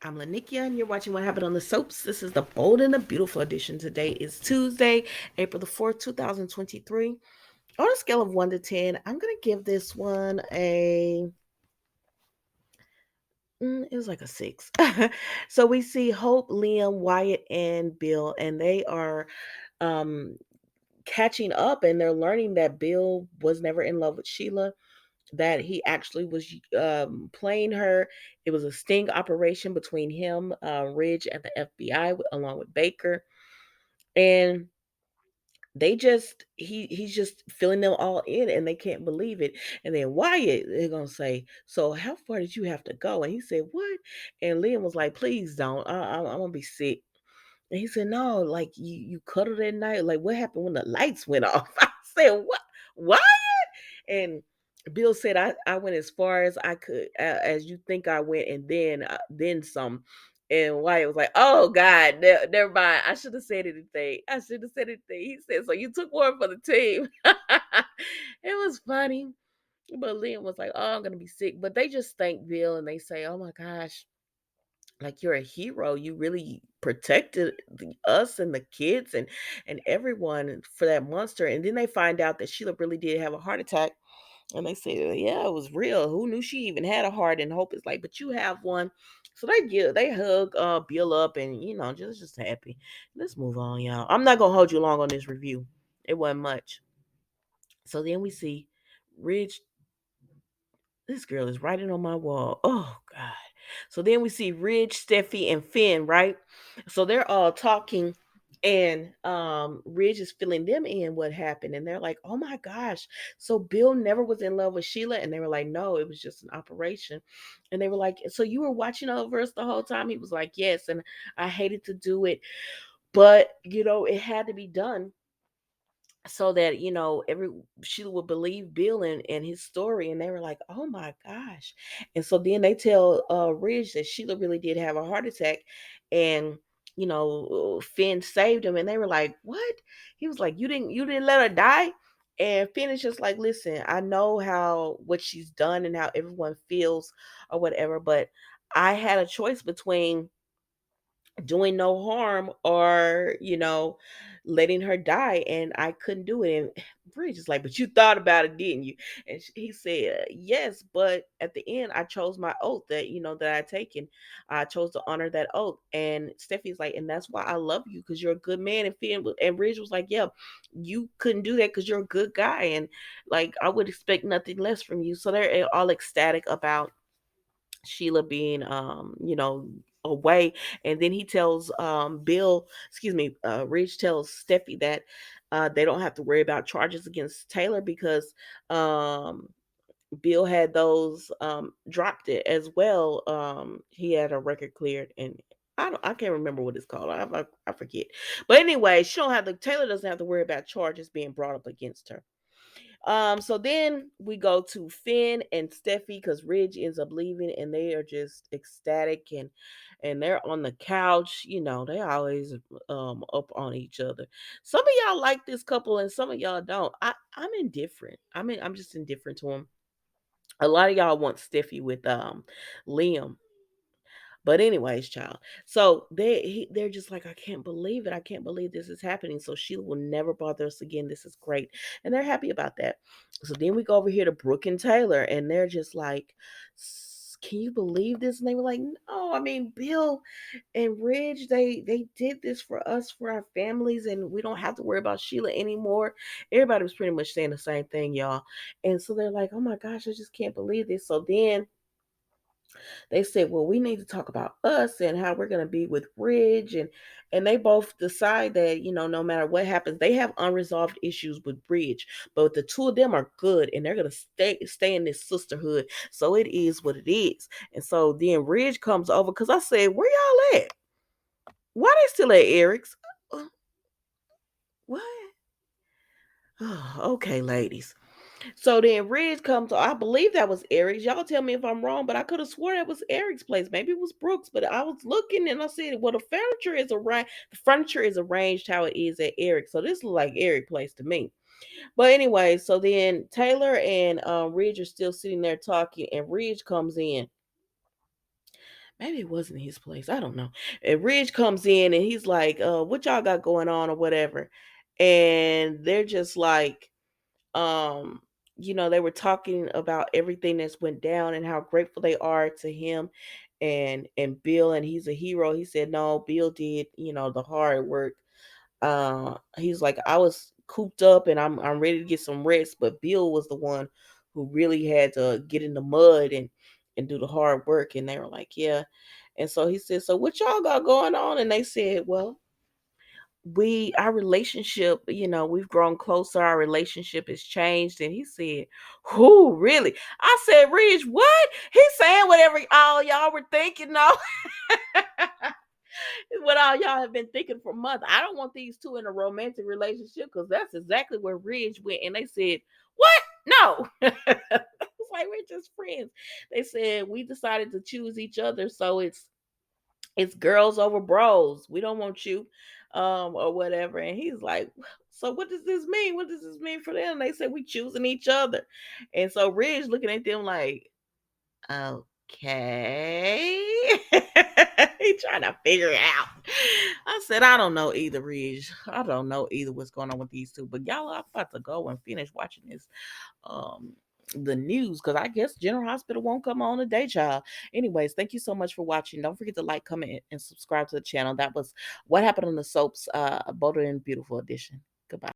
I'm Lanikia, and you're watching What Happened on the Soaps. This is the Bold and the Beautiful edition. Today is Tuesday, April the 4th, 2023. On a scale of 1 to 10, I'm going to give this one it was like a 6. So we see Hope, Liam, Wyatt, and Bill, and they are um, catching up, and they're learning that Bill was never in love with Sheila, that he actually was playing her. It was a sting operation between him, Ridge, and the FBI, along with Baker. And he's just filling them all in, and they can't believe it. And then Wyatt, they're gonna say, "So how far did you have to go?" And he said, "What?" And Liam was like, "Please don't. I'm gonna be sick." And he said, "No, like you cuddled at night. Like what happened when the lights went off?" I said, "What? What?" And Bill said, I went as far as I could, as you think I went, and then some. And Wyatt was like, "Oh God, never mind. I should have said anything. I should have said anything." He said, "So you took one for the team." It was funny, but Liam was like, "Oh, I'm gonna be sick." But they just thank Bill, and they say, "Oh my gosh, like you're a hero. You really protected us and the kids and everyone for that monster." And then they find out that Sheila really did have a heart attack, and they say, "Yeah, it was real. Who knew she even had a heart?" And Hope is like, "But you have one." So they hug Bill up, and just happy. Let's move on, y'all. I'm not gonna hold you long on this review. It wasn't much. So then we see Ridge. This girl is writing on my wall. Oh God. So then we see Ridge, Steffi, and Finn, right? So they're all talking, and Ridge is filling them in what happened, and they're like, "Oh my gosh. So Bill never was in love with Sheila?" And they were like, "No, it was just an operation." And they were like, "So you were watching over us the whole time?" He was like, "Yes, and I hated to do it, but it had to be done so that every Sheila would believe Bill and his story." And they were like, "Oh my gosh." And so then they tell Ridge that Sheila really did have a heart attack, and Finn saved him. And they were like, "What?" He was like, "You didn't let her die?" And Finn is just like, "Listen, I know how what she's done and how everyone feels or whatever, but I had a choice between doing no harm or letting her die, and I couldn't do it." And Bridge is like, "But you thought about it, didn't you?" And he said, "Yes, but at the end I chose my oath that that I taken. I chose to honor that oath." And Steffi's like, "And that's why I love you, because you're a good man." And Bridge was like, "Yeah, you couldn't do that because you're a good guy, and like I would expect nothing less from you." So they're all ecstatic about Sheila being away. And then he tells Bill, excuse me, Ridge tells Steffi that they don't have to worry about charges against Taylor because um Bill had those dropped it as well. He had a record cleared, and I can't remember what it's called. I forget. But anyway, she don't have the Taylor doesn't have to worry about charges being brought up against her. So then we go to Finn and Steffi because Ridge ends up leaving, and they are just ecstatic, and they're on the couch. They always up on each other. Some of y'all like this couple, and some of y'all don't. I'm indifferent. I'm just indifferent to them. A lot of y'all want Steffi with Liam. But anyways, child. So they're just like, "I can't believe it. I can't believe this is happening. So Sheila will never bother us again. This is great." And they're happy about that. So then we go over here to Brooke and Taylor, and they're just like, "Can you believe this?" And they were like, "No, I mean, Bill and Ridge, they did this for us, for our families, and we don't have to worry about Sheila anymore." Everybody was pretty much saying the same thing, y'all. And so they're like, "Oh my gosh, I just can't believe this." So then they said, "Well, we need to talk about us and how we're going to be with Ridge." And they both decide that, no matter what happens, they have unresolved issues with Ridge, but the two of them are good, and they're going to stay in this sisterhood. So it is what it is. And so then Ridge comes over, because I said, "Where y'all at? Why they still at Eric's?" Uh, What? Okay, ladies. So then Ridge comes. I believe that was Eric's. Y'all tell me if I'm wrong, but I could have sworn it was Eric's place. Maybe it was Brooks, but I was looking and I said, "Well, the furniture is arranged how it is at Eric. So this looks like Eric's place to me." But anyway, so then Taylor and Ridge are still sitting there talking, and Ridge comes in. Maybe it wasn't his place. I don't know. And Ridge comes in and he's like, what y'all got going on or whatever. And they're just like, um, they were talking about everything that's went down and how grateful they are to him and Bill, and he's a hero. He said, no, Bill did, the hard work. He's like, I was cooped up and I'm ready to get some rest, but Bill was the one who really had to get in the mud and do the hard work. And they were like, yeah. And so he said, so what y'all got going on? And they said, well, our relationship, we've grown closer, our relationship has changed. And he said, who really? I said, Ridge, what? He's saying whatever all y'all were thinking. No. It's what all y'all have been thinking for months. I don't want these two in a romantic relationship because that's exactly where Ridge went. And they said, what? No. It's like we're just friends. They said we decided to choose each other, so it's girls over bros. We don't want you, or whatever. And he's like, so what does this mean? What does this mean for them? They said we choosing each other. And so Ridge looking at them like, okay. He trying to figure it out. I said, I don't know either, Ridge. I don't know either what's going on with these two. But y'all, I'm about to go and finish watching this the news because I guess General Hospital won't come on today, child. Anyways, thank you so much for watching. Don't forget to like, comment, and subscribe to the channel. That was What Happened on the Soaps, Bold and Beautiful edition. Goodbye.